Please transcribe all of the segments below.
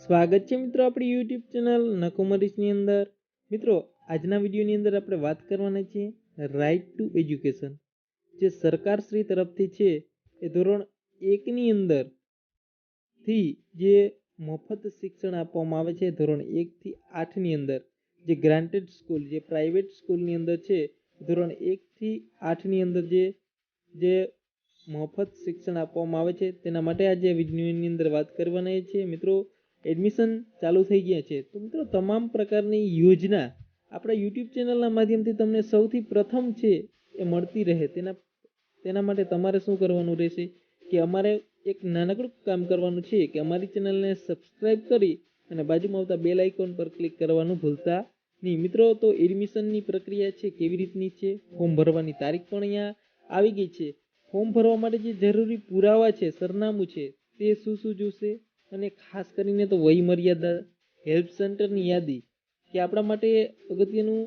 સ્વાગત છે મિત્રો આપણી યુટ્યુબ ચેનલ નકોમરીસની અંદર। મિત્રો આજના વિડીયોની અંદર આપણે વાત કરવાના છે રાઇટ ટુ એજ્યુકેશન, જે સરકારશ્રી તરફથી છે એ ધોરણ 1ની અંદરથી જે મફત શિક્ષણ આપવામાં આવે છે ધોરણ 1થી 8ની અંદર, જે ગ્રાન્ટેડ સ્કૂલ જે પ્રાઇવેટ સ્કૂલની અંદર છે ધોરણ 1થી 8ની અંદર જે મફત શિક્ષણ આપવામાં આવે છે તેના માટે આજે વિડીયોની અંદર વાત કરવાના છે। મિત્રો એડમિશન ચાલુ થઈ ગયા છે, તો મિત્રો તમામ પ્રકારની યોજના આપણા યુટ્યુબ ચેનલના માધ્યમથી તમને સૌથી પ્રથમ છે એ મળતી રહે તેના માટે તમારે શું કરવાનું રહેશે કે અમારે એક નાનકડું કામ કરવાનું છે કે અમારી ચેનલને સબસ્ક્રાઇબ કરી અને બાજુમાં આવતા બેલ આઇકોન પર ક્લિક કરવાનું ભૂલતા નહીં। મિત્રો તો એડમિશનની પ્રક્રિયા છે કેવી રીતની છે, ફોર્મ ભરવાની તારીખ પણ અહીંયા આવી ગઈ છે। ફોર્મ ભરવા માટે જે જરૂરી પુરાવા છે, સરનામું છે, તે શું જોશે અને ખાસ કરીને તો વય મર્યાદા, હેલ્પ સેન્ટરની યાદી, કે આપણા માટે અગત્યનું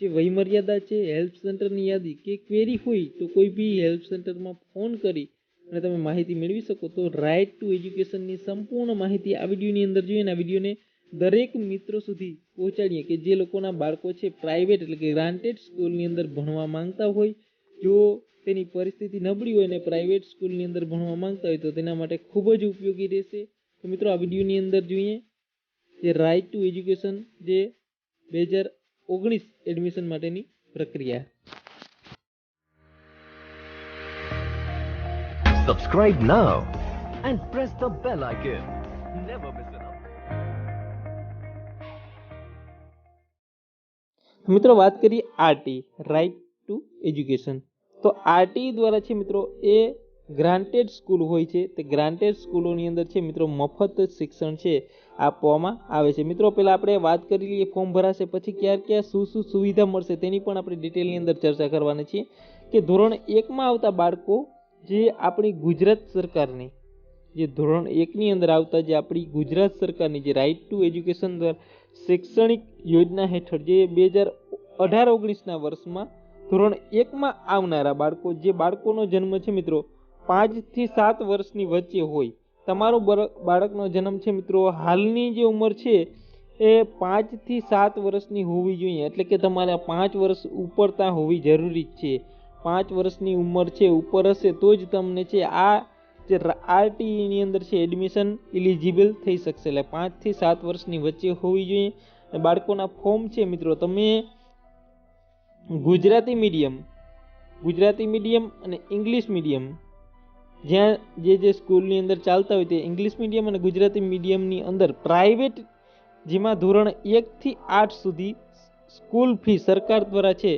જે વય મર્યાદા છે, હેલ્પ સેન્ટરની યાદી કે ક્વેરી હોય તો કોઈ બી હેલ્પ સેન્ટરમાં ફોન કરી અને તમે માહિતી મેળવી શકો। તો રાઇટ ટુ એજ્યુકેશનની સંપૂર્ણ માહિતી આ વિડીયોની અંદર જોઈએ અને આ વિડીયોને દરેક મિત્રો સુધી પહોંચાડીએ કે જે લોકોના બાળકો છે પ્રાઇવેટ એટલે કે ગ્રાન્ટેડ સ્કૂલની અંદર ભણવા માંગતા હોય, જો તેની પરિસ્થિતિ નબળી હોય અને પ્રાઇવેટ સ્કૂલની અંદર ભણવા માંગતા હોય તો તેના માટે ખૂબ જ ઉપયોગી રહેશે। તો મિત્રો આ વિડીયોની અંદર જોઈએ જે રાઇટ ટુ એજ્યુકેશન જે 2019 એડમિશન માટેની પ્રક્રિયા। Subscribe now and press the bell icon. Never miss an update. મિત્રો વાત કરીએ આરટી રાઇટ ટુ એજ્યુકેશન, તો આરટી દ્વારા છે મિત્રો એ ગ્રાન્ટેડ સ્કૂલ હોય છે તે ગ્રાન્ટેડ સ્કૂલોની અંદર છે મિત્રો મફત શિક્ષણ છે આપવામાં આવે છે। મિત્રો પહેલા આપણે વાત કરી લઈએ ફોર્મ ભરાશે પછી ક્યાં શું સુવિધા મળશે તેની પણ આપણે ડિટેલની અંદર ચર્ચા કરવાની છે કે ધોરણ 1માં આવતા બાળકો જે આપણી ગુજરાત સરકારની જે ધોરણ 1ની અંદર આવતા જે આપણી ગુજરાત સરકારની જે રાઇટ ટુ એજ્યુકેશન શૈક્ષણિક યોજના હેઠળ જે 2018-19ના વર્ષમાં ધોરણ 1માં આવનારા બાળકો, જે બાળકોનો જન્મ છે મિત્રો 5 થી 7 વર્ષની વચ્ચે હોય, તમારો બાળકનો જન્મ છે મિત્રો હાલની જે ઉંમર છે એ 5 થી 7 વર્ષની હોવી જોઈએ, એટલે કે તમારે 5 વર્ષ ઉપર ત્યાં હોવી જરૂરી છે। 5 વર્ષની ઉંમર છે ઉપર હશે તો જ તમને છે આ જે આરટીની અંદર છે એડમિશન એલિજિબલ થઈ શકશે, એટલે 5 થી 7 વર્ષની વચ્ચે હોવી જોઈએ। બાળકોના ફોર્મ છે મિત્રો તમે ગુજરાતી મીડિયમ અને ઇંગ્લિશ મીડિયમ જ્યાં જે સ્કૂલની અંદર ચાલતા હોય તે ઇંગ્લિશ મીડિયમ અને ગુજરાતી મીડિયમની અંદર પ્રાઇવેટ જેમાં ધોરણ 1થી 8 સુધી સ્કૂલ ફી સરકાર દ્વારા છે।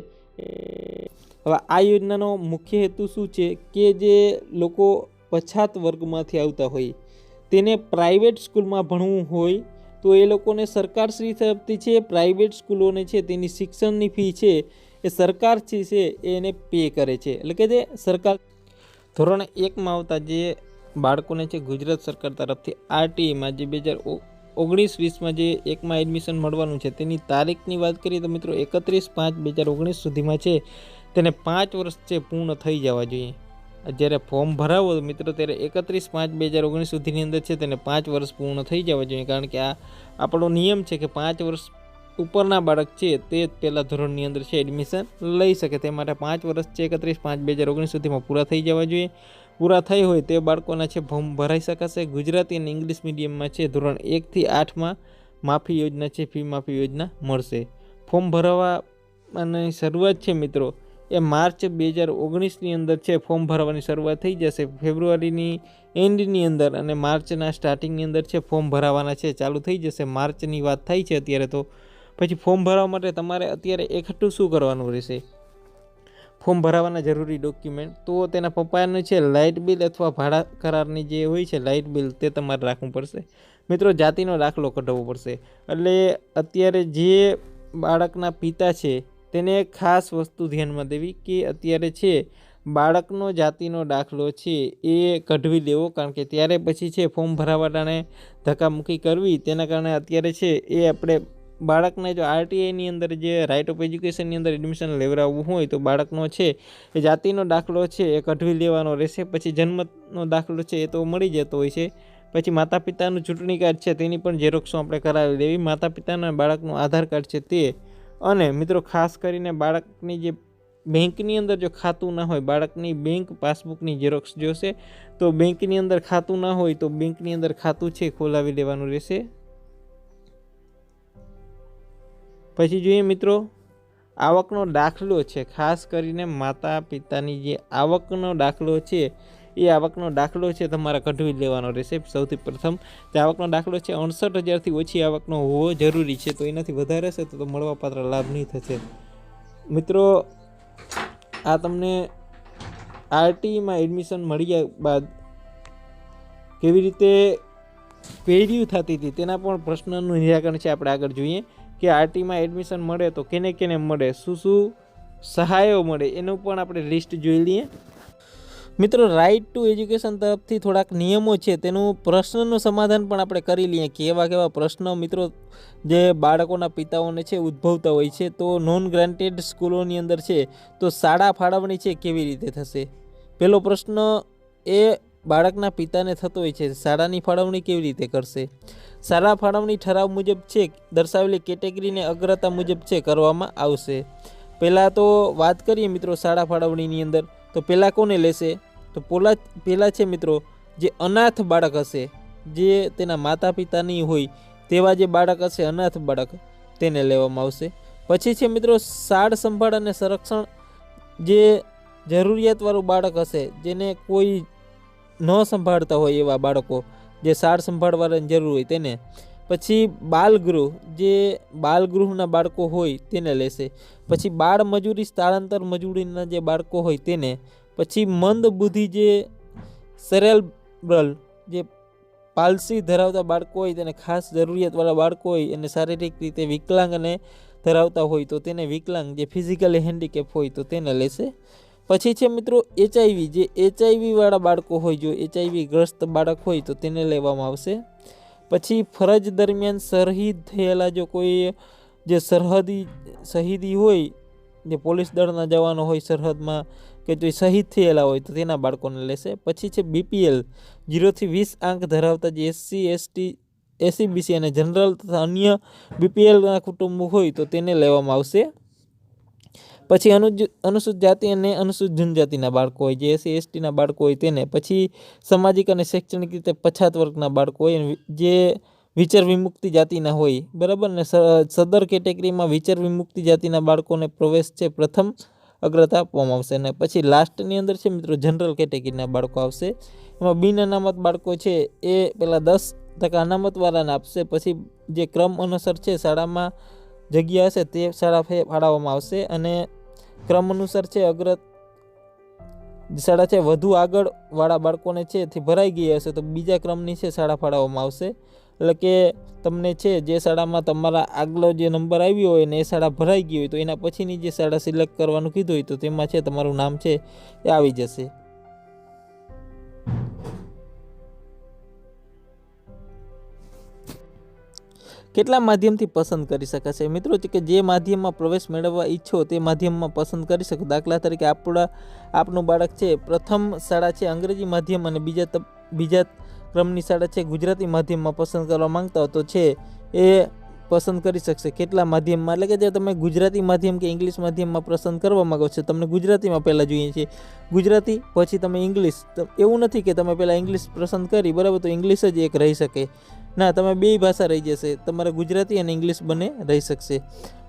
હવે આ યોજનાનો મુખ્ય હેતુ શું છે કે જે લોકો પછાત વર્ગમાંથી આવતા હોય તેને પ્રાઇવેટ સ્કૂલમાં ભણવું હોય તો એ લોકોને સરકારશ્રી તરફથી છે પ્રાઇવેટ સ્કૂલોને છે તેની શિક્ષણની ફી છે એ સરકારથી છે એને પે કરે છે, એટલે કે જે સરકાર ધોરણ 1માં આવતા જે બાળકોને છે ગુજરાત સરકાર તરફથી આરટીમાં જે 2019-20માં જે 1માં એડમિશન મળવાનું છે તેની તારીખની વાત કરીએ તો મિત્રો 31/5/2019 સુધીમાં છે તેને 5 વર્ષ છે પૂર્ણ થઈ જવા જોઈએ। જ્યારે ફોર્મ ભરાવો મિત્રો ત્યારે 31/5/2019 સુધીની અંદર છે તેને 5 વર્ષ પૂર્ણ થઈ જવા જોઈએ, કારણ કે આ આપણો નિયમ છે કે 5 વર્ષ ઉપરના બાળક છે તે પહેલા ધોરણની અંદર છે એડમિશન લઈ શકે, તે માટે 5 વર્ષ છે 31/5/2019 સુધીમાં પૂરા થઈ જવા જોઈએ। પૂરા થઈ હોય તે બાળકોના છે ફોર્મ ભરાઈ શકાશે। ગુજરાતી અને ઇંગ્લિશ મીડિયમમાં છે ધોરણ 1થી 8માં માફી યોજના છે, ફી માફી યોજના મળશે। ફોર્મ ભરવાની શરૂઆત છે મિત્રો એ માર્ચ 2019ની અંદર છે ફોર્મ ભરવાની શરૂઆત થઈ જશે, ફેબ્રુઆરીની એન્ડની અંદર અને માર્ચના સ્ટાર્ટિંગની અંદર છે ફોર્મ ભરાવાના છે ચાલુ થઈ જશે। માર્ચની વાત થઈ છે અત્યારે, તો પછી ફોર્મ ભરવા માટે તમારે અત્યારે એકઠું શું કરવાનું રહેશે, ફોર્મ ભરાવાના જરૂરી ડોક્યુમેન્ટ તો તેના પપ્પાનું છે લાઇટ બિલ અથવા ભાડા કરારની જે હોય છે લાઇટ બિલ તે તમારે રાખવું પડશે। મિત્રો જાતિનો દાખલો કઢાવવો પડશે, એટલે અત્યારે જે બાળકના પિતા છે તેને ખાસ વસ્તુ ધ્યાનમાં દેવી કે અત્યારે છે બાળકનો જાતિનો દાખલો છે એ કઢવી લેવો, કારણ કે ત્યારે પછી છે ફોર્મ ભરાવા ટાણે ધક્કામુક્કી કરવી, તેના કારણે અત્યારે છે એ આપણે બાળકને જો આરટીઆઈની અંદર જે રાઇટ ઓફ એજ્યુકેશનની અંદર એડમિશન લેવડાવવું હોય તો બાળકનો છે એ જાતિનો દાખલો છે એ કઢવી લેવાનો રહેશે। પછી જન્મનો દાખલો છે એ તો મળી જતો હોય છે, પછી માતા પિતાનું ચૂંટણી કાર્ડ છે તેની પણ ઝેરોક્ષો આપણે કરાવી દેવી, માતા પિતાના બાળકનું આધાર કાર્ડ છે તે, અને મિત્રો ખાસ કરીને બાળકની જે બેંકની અંદર જો ખાતું ના હોય, બાળકની બેંક પાસબુકની ઝેરોક્ષ જોશે. તો બેંકની અંદર ખાતું ના હોય તો બેંકની અંદર ખાતું છે ખોલાવી લેવાનું રહેશે. પછી જોઈએ મિત્રો આવકનો દાખલો છે, ખાસ કરીને માતા પિતાની જે આવકનો દાખલો છે એ આવકનો દાખલો છે તમારે કઢવી લેવાનો રહેશે. સૌથી પ્રથમ તે આવકનો દાખલો છે 68,000થી ઓછી આવકનો હોવો જરૂરી છે. તો એનાથી વધારે હશે તો મળવાપાત્ર લાભ નહીં થશે. મિત્રો આ તમને આરટીમાં એડમિશન મળ્યા બાદ કેવી રીતે ક્વેરીઓ થતી હતી તેના પણ પ્રશ્નનું નિરાકરણ છે આપણે આગળ જોઈએ કે આરટીમાં એડમિશન મળે તો કેને કેને મળે, શું શું સહાયો મળે, એનું પણ આપણે લિસ્ટ જોઈ લઈએ. મિત્રો રાઇટ ટુ એજ્યુકેશન તરફથી થોડાક નિયમો છે તેનું પ્રશ્નનું સમાધાન પણ આપણે કરી લઈએ કે કેવા કેવા પ્રશ્નો મિત્રો જે બાળકોના પિતાઓને છે ઉદ્ભવતા હોય છે. તો નોન ગ્રાન્ટેડ સ્કૂલોની અંદર છે તો શાળા ફાળવણી છે કેવી રીતે થશે. પહેલો પ્રશ્ન એ બાળકના પિતાને થતો હોય છે, શાળાની ફાળવણી કેવી રીતે કરશે. શાળા ફાળવણી ઠરાવ મુજબ છે દર્શાવેલી કેટેગરીને અગ્રતા મુજબ છે કરવામાં આવશે. પહેલાં તો વાત કરીએ મિત્રો શાળા ફાળવણીની અંદર તો પહેલાં કોને લેશે, તો પહેલાં છે મિત્રો જે અનાથ બાળક હશે, જે તેના માતા પિતાની હોય તેવા જે બાળક હશે અનાથ બાળક તેને લેવામાં આવશે. પછી છે મિત્રો સાળ સંભાળ અને સંરક્ષણ જે જરૂરિયાતવાળું બાળક હશે, જેને કોઈ ન સંભાળતા હોય એવા બાળકો, જે સાળ સંભાળવાની જરૂર હોય તેને. પછી બાલગૃહ, જે બાલગૃહના બાળકો હોય તેને લેશે. પછી બાળ મજૂરી સ્થળાંતર મજૂરીના જે બાળકો હોય તેને. પછી મંદ બુદ્ધિ જે સેરેબ્રલ જે પાલ્સી ધરાવતા બાળકો હોય તેને, ખાસ જરૂરિયાતવાળા બાળકો હોય અને શારીરિક રીતે વિકલાંગ અને ધરાવતા હોય તો તેને વિકલાંગ, જે ફિઝિકલી હેન્ડીકેપ હોય તો તેને લેશે. પછી છે મિત્રો એચઆઈવી, જે એચઆઈવીવાળા બાળકો હોય, જો એચઆઈવી ગ્રસ્ત બાળક હોય તો તેને લેવામાં આવશે. પછી ફરજ દરમિયાન શહીદ થયેલા જો કોઈ જે શહીદી હોય, જે પોલીસ દળના જવાનો હોય સરહદમાં કે જો શહીદ થયેલા હોય તો તેના બાળકોને લેશે. પછી છે બીપીએલ 0થી 20 આંક ધરાવતા જે SC ST SCBC અને જનરલ તથા અન્ય બીપીએલના કુટુંબો હોય તો તેને લેવામાં આવશે. પછી અનુસૂચિત જાતિ અને અનુસૂચિત જનજાતિના બાળકો હોય, જે SC ST ના બાળકો હોય તેને. પછી સામાજિક અને શૈક્ષણિક રીતે પછાત વર્ગના બાળકો હોય, જે વિચાર વિમુક્તિ જાતિના હોય, બરાબર ને. સદર કેટેગરીમાં વિચાર વિમુક્તિ જાતિના બાળકોને પ્રવેશ છે પ્રથમ અગ્રતા આપવામાં આવશે. અને પછી લાસ્ટની અંદર છે મિત્રો જનરલ કેટેગરીના બાળકો આવશે. એમાં બિન અનામત બાળકો છે એ પહેલાં 10% અનામતવાળાને આપશે. પછી જે ક્રમ અનુસાર છે શાળામાં જગ્યા હશે તે શાળા ફાળવવામાં આવશે. અને ક્રમ અનુસાર છે શાળા છે વધુ આગળવાળા બાળકોને છે થી ભરાઈ ગઈ હશે તો બીજા ક્રમની છે શાળા ફાળવવામાં આવશે. એટલે કે તમને છે જે શાળામાં તમારા આગલો જે નંબર આવ્યો હોય ને એ શાળા ભરાઈ ગઈ હોય તો એના પછીની જે શાળા સિલેક્ટ કરવાનું કીધું હોય તો તેમાં છે તમારું નામ છે એ આવી જશે. કેટલા માધ્યમથી પસંદ કરી શકાશે મિત્રો, કે જે માધ્યમમાં પ્રવેશ મેળવવા ઈચ્છો તે માધ્યમમાં પસંદ કરી શકો. દાખલા તરીકે આપનું બાળક છે પ્રથમ શાળા છે અંગ્રેજી માધ્યમ અને બીજા ક્રમની શાળા છે ગુજરાતી માધ્યમમાં પસંદ કરવા માંગતા હો તો છે એ પસંદ કરી શકશે. કેટલા માધ્યમમાં, એટલે કે જે તમે ગુજરાતી માધ્યમ કે ઇંગ્લિશ માધ્યમમાં પસંદ કરવા માગો છો, તમને ગુજરાતીમાં પહેલાં જોઈએ છે ગુજરાતી, પછી તમે ઇંગ્લિશ. એવું નથી કે તમે પહેલાં ઇંગ્લિશ પસંદ કરી બરાબર તો ઇંગ્લિશ જ એક રહી શકે, ના, તમે બે ભાષા રહી જશે, તમારે ગુજરાતી અને ઇંગ્લિશ બંને રહી શકશે.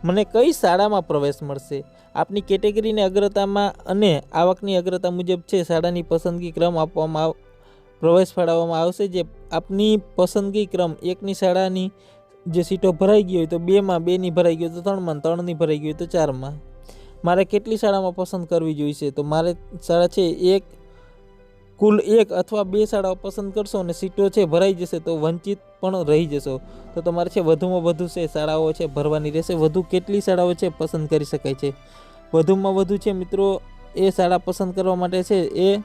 મને કઈ શાળામાં પ્રવેશ મળશે, આપની કેટેગરીની અગ્રતામાં અને આવકની અગ્રતા મુજબ છે શાળાની પસંદગી ક્રમ આપવામાં પ્રવેશ ફાળવવામાં આવશે. જે આપની પસંદગી ક્રમ, એકની શાળાની જે સીટો ભરાઈ ગઈ હોય તો 2માં, 2ની ભરાઈ ગઈ હોય તો 3માં, 3ની ભરાઈ ગઈ હોય તો 4માં. મારે કેટલી શાળામાં પસંદ કરવી જોઈશે, તો મારે શાળા છે કુલ 1 અથવા 2 શાળાઓ પસંદ કરશો અને સીટો છે ભરાઈ જશે તો વંચિત પણ રહી જશો. તો તમારે છે વધુમાં વધુ છે શાળાઓ છે ભરવાની રહેશે. વધુ કેટલી શાળાઓ છે પસંદ કરી શકાય છે, વધુમાં વધુ છે મિત્રો એ શાળા પસંદ કરવા માટે છે એ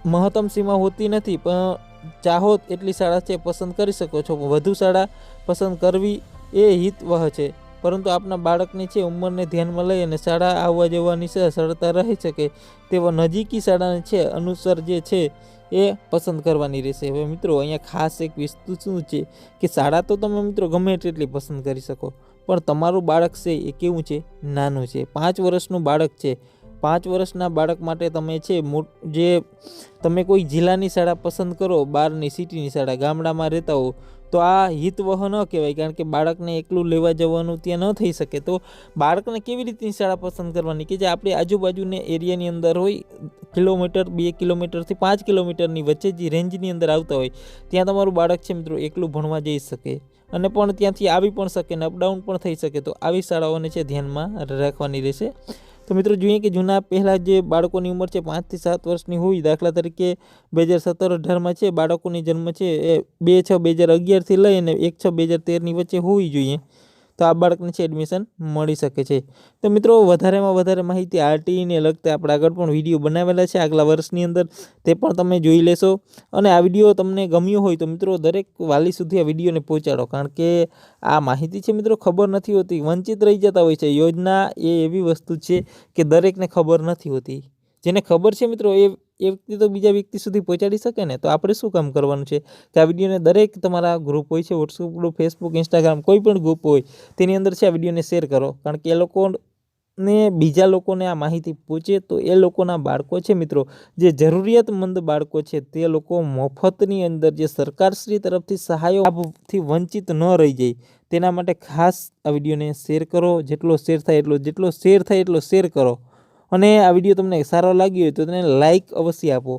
મહત્તમ સીમા હોતી નથી, પણ ચાહો એટલી શાળા છે પસંદ કરી શકો છો. વધુ શાળા પસંદ કરવી એ હિતવહ છે, પરંતુ આપના બાળકની છે ઉંમરને ધ્યાનમાં લઈ અને શાળા આવવા જવાની સરળતા રહી શકે તેવા નજીકી શાળાને છે અનુસાર જે છે એ પસંદ કરવાની રહેશે. હવે મિત્રો અહીંયા ખાસ એક વસ્તુ શું છે કે શાળા તો તમે મિત્રો ગમે તેટલી પસંદ કરી શકો, પણ તમારું બાળક છે એ કેવું છે, નાનું છે, 5 વર્ષનું બાળક છે. 5 વર્ષના બાળક માટે તમે છે જે તમે કોઈ જિલ્લાની શાળા પસંદ કરો, બહારની સિટીની શાળા, ગામડામાં રહેતા હો તો આ હિતવહ ન કહેવાય, કારણ કે બાળકને એકલું લેવા જવાનું ત્યાં ન થઈ શકે. તો બાળકને કેવી રીતની શાળા પસંદ કરવાની કે જે આપણી આજુબાજુને એરિયાની અંદર હોય, કિલોમીટર 2 કિલોમીટરથી 5 કિલોમીટરની વચ્ચે જે રેન્જની અંદર આવતા હોય ત્યાં તમારું બાળક છે મિત્રો એકલું ભણવા જઈ શકે અને પણ ત્યાંથી આવી પણ શકે ને અપડાઉન પણ થઈ શકે. તો આવી શાળાઓને છે ધ્યાનમાં રાખવાની રહેશે. તો મિત્રો જોઈએ કે જૂના પહેલાં જે બાળકોની ઉંમર છે 5 થી 7 વર્ષની હોય, દાખલા તરીકે 2017-18માં છે બાળકોની જન્મ છે એ 2/6/2011થી લઈ અને 1/6/2013ની વચ્ચે હોવી જોઈએ, તો આ બાળકને છે એડમિશન મળી શકે છે. તો મિત્રો વધારેમાં વધારે માહિતી આરટીઈને લગતા આપણે આગળ પણ વિડીયો બનાવેલા છે આગલા વર્ષની અંદર, તે પણ તમે જોઈ લેશો. અને આ વિડીયો તમને ગમ્યો હોય તો મિત્રો દરેક વાલી સુધી આ વિડીયોને પહોંચાડો, કારણ કે આ માહિતી છે મિત્રો ખબર નથી હોતી, વંચિત રહી જતા હોય છે. યોજના એ એવી વસ્તુ છે કે દરેકને ખબર નથી હોતી. જેને ખબર છે મિત્રો એ વ્યક્તિ તો બીજા વ્યક્તિ સુધી પહોંચાડી શકે ને. તો આપણે શું કામ કરવાનું છે કે આ વિડીયોને દરેક તમારા ગ્રુપ હોય છે, વોટ્સઅપ ગ્રુપ, ફેસબુક, ઇન્સ્ટાગ્રામ, કોઈ પણ ગ્રુપ હોય તેની અંદર છે આ વિડીયોને શેર કરો, કારણ કે એ લોકોને બીજા લોકોને આ માહિતી પહોંચે તો એ લોકોના બાળકો છે મિત્રો, જે જરૂરિયાતમંદ બાળકો છે તે લોકો મફતની અંદર જે સરકારશ્રી તરફથી સહાયોથી વંચિત ન રહી જાય તેના માટે ખાસ આ વિડીયોને શેર કરો. જેટલો શેર થાય એટલો શેર કરો. અને આ વિડીયો તમને સારો લાગ્યો હોય તો તેને લાઇક અવશ્ય આપો.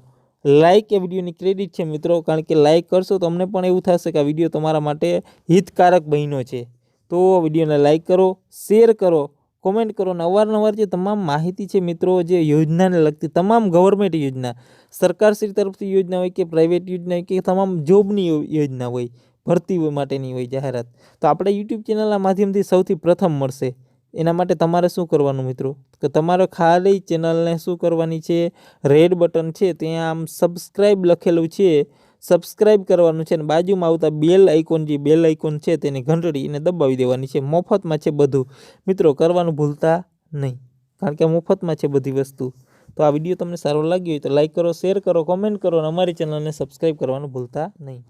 લાઇક એ વિડીયોની ક્રેડિટ છે મિત્રો, કારણ કે લાઇક કરશો તો અમને પણ એવું થશે કે આ વિડીયો તમારા માટે હિતકારક બન્યો છે. તો વિડીયોને લાઇક કરો, શેર કરો, કોમેન્ટ કરો અને અવારનવાર જે તમામ માહિતી છે મિત્રો, જે યોજનાને લગતી તમામ ગવર્મેન્ટ યોજના, સરકારશ્રી તરફથી યોજના હોય કે પ્રાઇવેટ યોજના હોય કે તમામ જોબની યોજના હોય, ભરતી માટેની હોય જાહેરાત, તો આપણે યુટ્યુબ ચેનલના માધ્યમથી સૌથી પ્રથમ મળશે. એના માટે તમારે શું કરવાનું મિત્રો કે તમારે ખાલી ચેનલને શું કરવાની છે, રેડ બટન છે ત્યાં આમ સબસ્ક્રાઈબ લખેલું છે, સબસ્ક્રાઈબ કરવાનું છે અને બાજુમાં આવતા બેલ આઇકોન છે તેને ઘંટડી એને દબાવી દેવાની છે. મફતમાં છે બધું મિત્રો, કરવાનું ભૂલતા નહીં, કારણ કે મફતમાં છે બધી વસ્તુ. તો આ વિડીયો તમને સારો લાગ્યો હોય તો લાઈક કરો, શેર કરો, કોમેન્ટ કરો અને અમારી ચેનલને સબસ્ક્રાઈબ કરવાનું ભૂલતા નહીં.